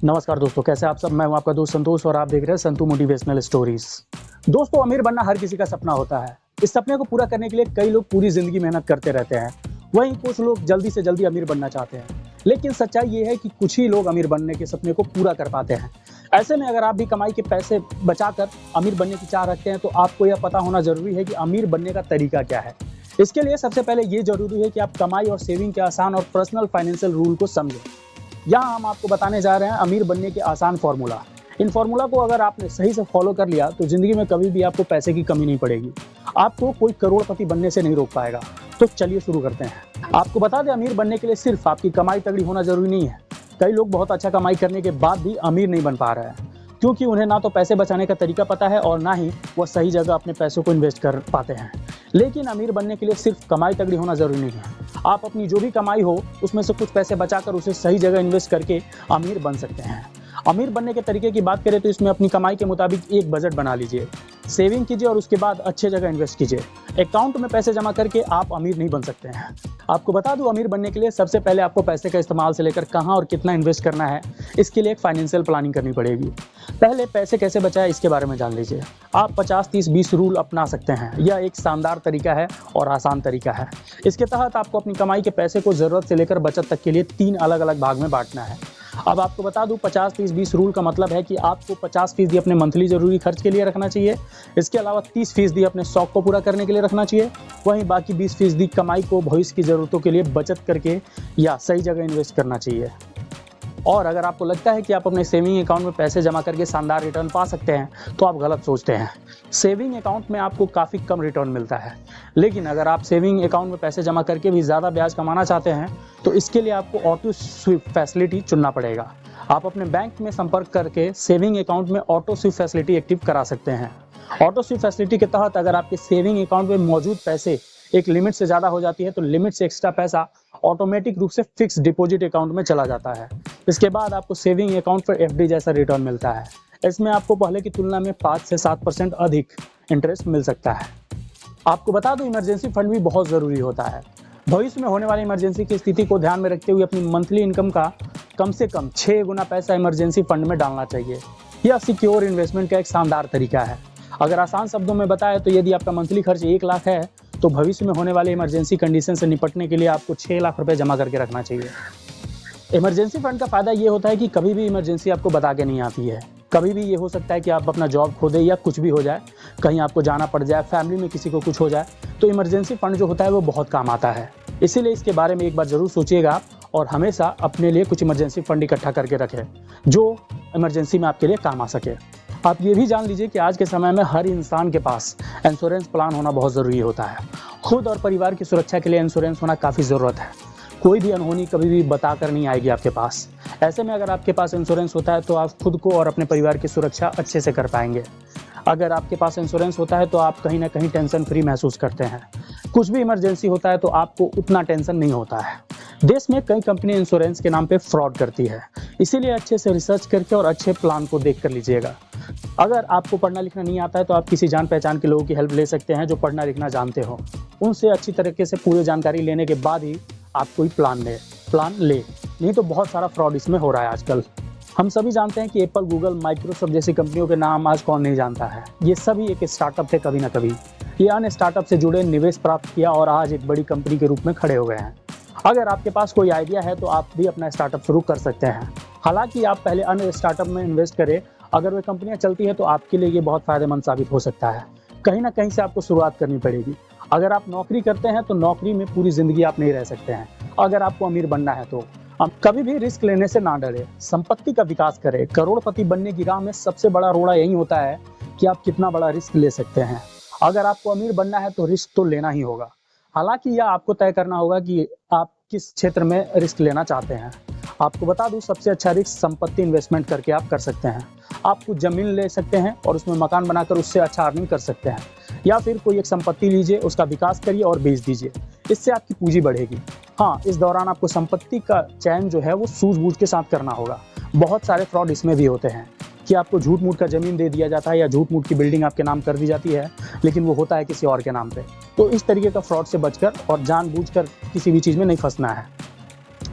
नमस्कार दोस्तों, कैसे आप सब। मैं हूं आपका दोस्त संतोष और आप देख रहे हैं संतु मोटिवेशनल स्टोरीज। दोस्तों, अमीर बनना हर किसी का सपना होता है। इस सपने को पूरा करने के लिए कई लोग पूरी जिंदगी मेहनत करते रहते हैं। वहीं कुछ लोग जल्दी से जल्दी अमीर बनना चाहते हैं। लेकिन सच्चाई ये है कि कुछ ही लोग अमीर बनने के सपने को पूरा कर पाते हैं। ऐसे में अगर आप भी कमाई के पैसे बचाकर अमीर बनने की चाह रखते हैं तो आपको यह पता होना जरूरी है कि अमीर बनने का तरीका क्या है। इसके लिए सबसे पहले ये जरूरी है कि आप कमाई और सेविंग के आसान और पर्सनल फाइनेंशियल रूल को समझें। यहाँ हम आपको बताने जा रहे हैं अमीर बनने के आसान फार्मूला। इन फार्मूला को अगर आपने सही से फॉलो कर लिया तो जिंदगी में कभी भी आपको पैसे की कमी नहीं पड़ेगी। आपको कोई करोड़पति बनने से नहीं रोक पाएगा। तो चलिए शुरू करते हैं। आपको बता दें, अमीर बनने के लिए सिर्फ आपकी कमाई तगड़ी होना जरूरी नहीं है। कई लोग बहुत अच्छा कमाई करने के बाद भी अमीर नहीं बन पा रहे हैं, क्योंकि उन्हें ना तो पैसे बचाने का तरीका पता है और ना ही वो सही जगह अपने पैसों को इन्वेस्ट कर पाते हैं। लेकिन अमीर बनने के लिए सिर्फ कमाई तगड़ी होना जरूरी नहीं है। आप अपनी जो भी कमाई हो उसमें से कुछ पैसे बचाकर उसे सही जगह इन्वेस्ट करके अमीर बन सकते हैं। अमीर बनने के तरीके की बात करें तो इसमें अपनी कमाई के मुताबिक एक बजट बना लीजिए, सेविंग कीजिए और उसके बाद अच्छे जगह इन्वेस्ट कीजिए। अकाउंट में पैसे जमा करके आप अमीर नहीं बन सकते हैं। आपको बता दूं, अमीर बनने के लिए सबसे पहले आपको पैसे का इस्तेमाल से लेकर कहां और कितना इन्वेस्ट करना है, इसके लिए एक फाइनेंशियल प्लानिंग करनी पड़ेगी। पहले पैसे कैसे बचाएं इसके बारे में जान लीजिए। आप 50-30-20 रूल अपना सकते हैं। यह एक शानदार तरीका है और आसान तरीका है। इसके तहत आपको अपनी कमाई के पैसे को जरूरत से लेकर बचत तक के लिए 3 अलग अलग भाग में बांटना है। अब आपको बता दूं, 50-30-20 रूल का मतलब है कि आपको 50% अपने मंथली जरूरी खर्च के लिए रखना चाहिए। इसके अलावा 30% अपने शौक को पूरा करने के लिए रखना चाहिए। वहीं बाकी 20% कमाई को भविष्य की जरूरतों के लिए बचत करके या सही जगह इन्वेस्ट करना चाहिए। और अगर आपको लगता है कि आप अपने सेविंग अकाउंट में पैसे जमा करके शानदार रिटर्न पा सकते हैं तो आप गलत सोचते हैं। सेविंग अकाउंट में आपको काफ़ी कम रिटर्न मिलता है। लेकिन अगर आप सेविंग अकाउंट में पैसे जमा करके भी ज़्यादा ब्याज कमाना चाहते हैं तो इसके लिए आपको ऑटो स्वीप फैसिलिटी चुनना पड़ेगा। आप अपने बैंक में संपर्क करके सेविंग अकाउंट में ऑटो स्वीप फैसिलिटी एक्टिव करा सकते हैं। ऑटो स्वीप फैसिलिटी के तहत अगर आपके सेविंग अकाउंट में मौजूद पैसे एक लिमिट से ज़्यादा हो जाती है तो लिमिट से एक्स्ट्रा पैसा ऑटोमेटिक रूप से फिक्स डिपॉजिट अकाउंट में चला जाता है। इसके बाद आपको सेविंग अकाउंट पर एफडी जैसा रिटर्न मिलता है। इसमें आपको पहले की तुलना में 5 से 7% अधिक इंटरेस्ट मिल सकता है। आपको बता दूं, इमरजेंसी फंड भी बहुत ज़रूरी होता है। भविष्य में होने वाली इमरजेंसी की स्थिति को ध्यान में रखते हुए अपनी मंथली इनकम का कम से कम 6 गुना पैसा इमरजेंसी फंड में डालना चाहिए। यह सिक्योर इन्वेस्टमेंट का एक शानदार तरीका है। अगर आसान शब्दों में बताएं तो यदि आपका मंथली खर्च 1 लाख है तो भविष्य में होने वाले इमरजेंसी कंडीशन से निपटने के लिए आपको 6 लाख रुपए जमा करके रखना चाहिए। इमरजेंसी फंड का फायदा ये होता है कि कभी भी इमरजेंसी आपको बता के नहीं आती है। कभी भी ये हो सकता है कि आप अपना जॉब खो दें या कुछ भी हो जाए, कहीं आपको जाना पड़ जाए, फैमिली में किसी को कुछ हो जाए, तो इमरजेंसी फंड जो होता है वो बहुत काम आता है। इसीलिए इसके बारे में एक बार जरूर सोचिएगा और हमेशा अपने लिए कुछ इमरजेंसी फंड इकट्ठा करके रखें जो इमरजेंसी में आपके लिए काम आ सके। आप ये भी जान लीजिए कि आज के समय में हर इंसान के पास इंश्योरेंस प्लान होना बहुत ज़रूरी होता है। खुद और परिवार की सुरक्षा के लिए इंश्योरेंस होना काफ़ी ज़रूरत है। कोई भी अनहोनी कभी भी बता कर नहीं आएगी आपके पास। ऐसे में अगर आपके पास इंश्योरेंस होता है तो आप खुद को और अपने परिवार की सुरक्षा अच्छे से कर पाएंगे। अगर आपके पास इंश्योरेंस होता है तो आप कहीं ना कहीं टेंशन फ्री महसूस करते हैं। कुछ भी इमरजेंसी होता है तो आपको उतना टेंशन नहीं होता है। देश में कई कंपनी इंश्योरेंस के नाम पे फ्रॉड करती है, इसीलिए अच्छे से रिसर्च करके और अच्छे प्लान को देख कर लीजिएगा। अगर आपको पढ़ना लिखना नहीं आता है तो आप किसी जान पहचान के लोगों की हेल्प ले सकते हैं जो पढ़ना लिखना जानते हो। उनसे अच्छी तरीके से पूरी जानकारी लेने के बाद ही आप कोई प्लान ले, नहीं तो बहुत सारा फ्रॉड इसमें हो रहा है आजकल। हम सभी जानते हैं कि एप्पल, गूगल, माइक्रोसॉफ्ट जैसी कंपनियों के नाम आज कौन नहीं जानता है। ये सभी एक स्टार्टअप थे कभी ना कभी। ये अन्य स्टार्टअप से जुड़े निवेश प्राप्त किया और आज एक बड़ी कंपनी के रूप में खड़े हो गए हैं। अगर आपके पास कोई आइडिया है तो आप भी अपना स्टार्टअप शुरू कर सकते हैं। हालांकि आप पहले अन्य स्टार्टअप में इन्वेस्ट करें। अगर वे कंपनियां चलती है तो आपके लिए ये बहुत फायदेमंद साबित हो सकता है। कहीं ना कहीं से आपको शुरुआत करनी पड़ेगी। अगर आप नौकरी करते हैं तो नौकरी में पूरी जिंदगी आप नहीं रह सकते हैं। अगर आपको अमीर बनना है तो आप कभी भी रिस्क लेने से ना डरे, संपत्ति का विकास करें। करोड़पति बनने की राह में सबसे बड़ा रोड़ा यही होता है कि आप कितना बड़ा रिस्क ले सकते हैं। अगर आपको अमीर बनना है तो रिस्क तो लेना ही होगा। हालांकि यह आपको तय करना होगा कि आप किस क्षेत्र में रिस्क लेना चाहते हैं। आपको बता दूं, सबसे अच्छा रिस्क संपत्ति इन्वेस्टमेंट करके आप कर सकते हैं। आप कुछ जमीन ले सकते हैं और उसमें मकान बनाकर उससे अच्छा अर्निंग कर सकते हैं, या फिर कोई एक संपत्ति लीजिए, उसका विकास करिए और बेच दीजिए। इससे आपकी पूंजी बढ़ेगी। हाँ, इस दौरान आपको संपत्ति का चयन जो है वो सूझबूझ के साथ करना होगा। बहुत सारे फ्रॉड इसमें भी होते हैं कि आपको झूठ मूठ का जमीन दे दिया जाता है या झूठ मूठ की बिल्डिंग आपके नाम कर दी जाती है, लेकिन वो होता है किसी और के नाम पे। तो इस तरीके का फ्रॉड से बचकर और जानबूझकर किसी भी चीज़ में नहीं फंसना है।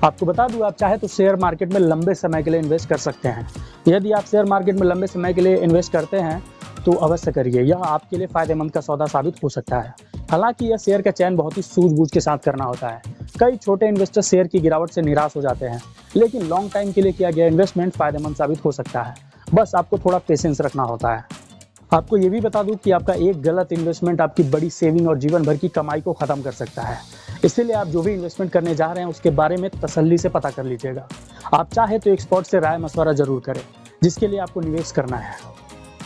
आपको बता दूं, आप चाहे तो शेयर मार्केट में लंबे समय के लिए इन्वेस्ट कर सकते हैं। यदि आप शेयर मार्केट में लंबे समय के लिए इन्वेस्ट करते हैं तो अवश्य करिए, यह आपके लिए फायदेमंद का सौदा साबित हो सकता है। हालांकि यह शेयर का चयन बहुत ही सूझबूझ के साथ करना होता है। कई छोटे इन्वेस्टर शेयर की गिरावट से निराश हो जाते हैं, लेकिन लॉन्ग टाइम के लिए किया गया इन्वेस्टमेंट फायदेमंद साबित हो सकता है। बस आपको थोड़ा पेशेंस रखना होता है। आपको ये भी बता दूं कि आपका एक गलत इन्वेस्टमेंट आपकी बड़ी सेविंग और जीवन भर की कमाई को खत्म कर सकता है। इसीलिए आप जो भी इन्वेस्टमेंट करने जा रहे हैं उसके बारे में तसल्ली से पता कर लीजिएगा। आप चाहे तो एक्सपर्ट से राय मशवरा जरूर करें जिसके लिए आपको निवेश करना है।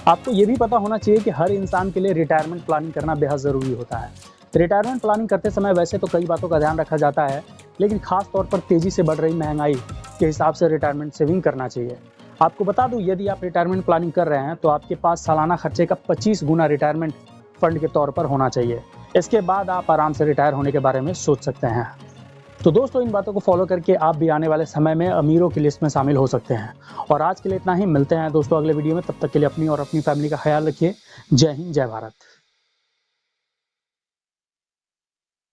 आपको ये भी पता होना चाहिए कि हर इंसान के लिए रिटायरमेंट प्लानिंग करना बेहद ज़रूरी होता है। रिटायरमेंट प्लानिंग करते समय वैसे तो कई बातों का ध्यान रखा जाता है, लेकिन खास तौर पर तेज़ी से बढ़ रही महंगाई के हिसाब से रिटायरमेंट सेविंग करना चाहिए। आपको बता दूं, यदि आप रिटायरमेंट प्लानिंग कर रहे हैं तो आपके पास सालाना खर्चे का 25 गुना रिटायरमेंट फंड के तौर पर होना चाहिए। इसके बाद आप आराम से रिटायर होने के बारे में सोच सकते हैं। तो दोस्तों, इन बातों को फॉलो करके आप भी आने वाले समय में अमीरों की लिस्ट में शामिल हो सकते हैं। और आज के लिए इतना ही, मिलते हैं दोस्तों अगले वीडियो में। तब तक के लिए अपनी और अपनी फैमिली का ख्याल रखिए। जय हिंद, जय भारत।